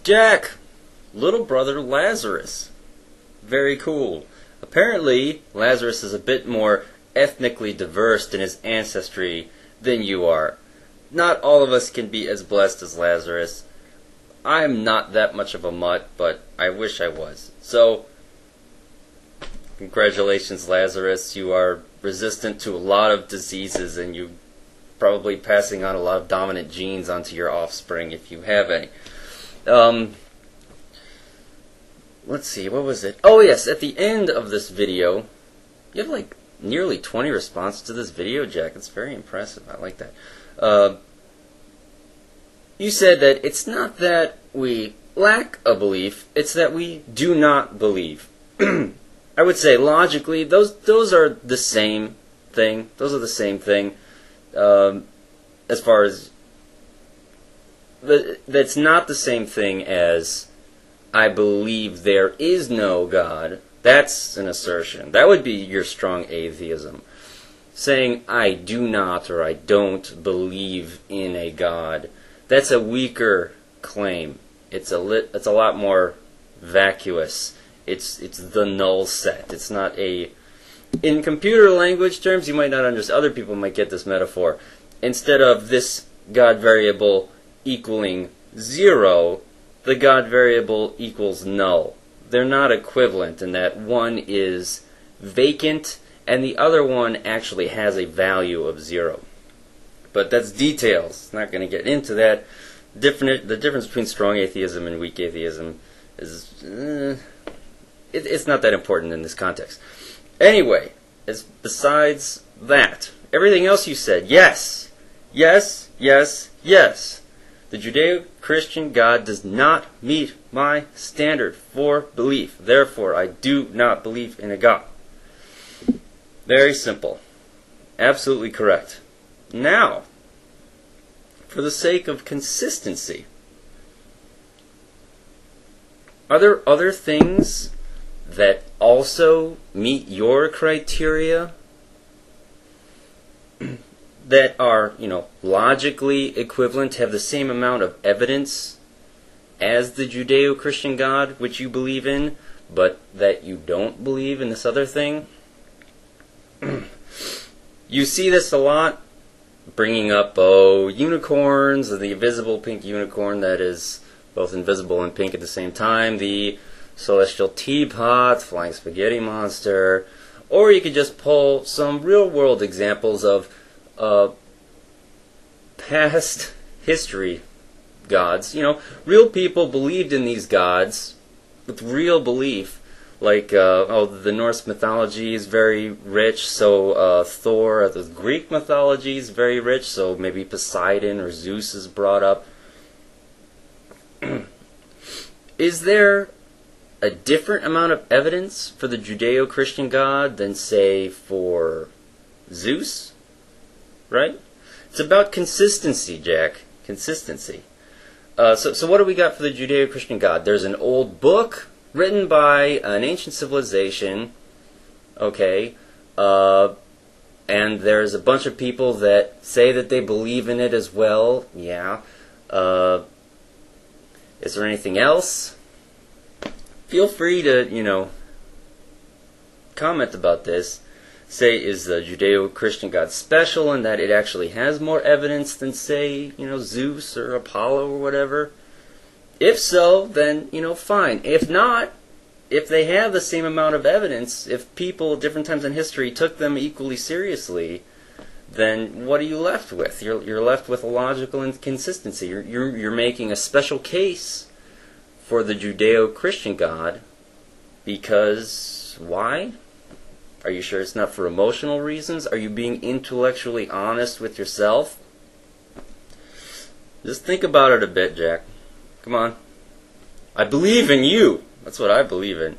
Jack, little brother Lazarus. Very cool. Apparently, Lazarus is a bit more ethnically diverse in his ancestry than you are. Not all of us can be as blessed as Lazarus. I'm not that much of a mutt, but I wish I was. So, congratulations, Lazarus. You are resistant to a lot of diseases, and you probably passing on a lot of dominant genes onto your offspring if you have any. Let's see, what was it? Oh yes, at the end of this video, you have like nearly 20 responses to this video, Jack. It's very impressive. I like that. You said that it's not that we lack a belief, it's that we do not believe. I would say logically, those are the same thing. Those are the same thing. As far as that's not the same thing as I believe there is no God. That's an assertion. That would be your strong atheism. Saying I do not or I don't believe in a God, that's a weaker claim. It's a lot more vacuous. It's the null set. It's not a... In computer language terms, you might not understand. Other people might get this metaphor. Instead of this God variable equaling 0, the God variable equals null. They're not equivalent in that one is vacant and the other one actually has a value of 0. But that's details. Not going to get into that. The difference between strong atheism and weak atheism is... it's not that important in this context. Anyway, besides that, everything else you said, yes, yes, yes, yes. The Judeo-Christian God does not meet my standard for belief. Therefore, I do not believe in a God. Very simple. Absolutely correct. Now, for the sake of consistency, are there other things that also meet your criteria that are, logically equivalent, have the same amount of evidence as the Judeo-Christian God, which you believe in, but that you don't believe in this other thing? You see this a lot, bringing up, unicorns, and the invisible pink unicorn that is both invisible and pink at the same time, the celestial teapot, flying spaghetti monster, or you could just pull some real-world examples of past history gods. Real people believed in these gods with real belief. Like, the Norse mythology is very rich, so Thor, the Greek mythology is very rich, so maybe Poseidon or Zeus is brought up. Is there a different amount of evidence for the Judeo-Christian God than, say, for Zeus? Right? It's about consistency, Jack. Consistency. So what do we got for the Judeo-Christian God? There's an old book written by an ancient civilization, okay, and there's a bunch of people that say that they believe in it as well. Yeah. Is there anything else? Feel free to, comment about this. Say, is the Judeo-Christian God special in that it actually has more evidence than, say, Zeus or Apollo or whatever? If so, then, fine. If not, if they have the same amount of evidence, if people at different times in history took them equally seriously, then what are you left with? You're left with a logical inconsistency. You're making a special case for the Judeo-Christian God because why? Are you sure it's not for emotional reasons? Are you being intellectually honest with yourself? Just think about it a bit, Jack. Come on. I believe in you. That's what I believe in.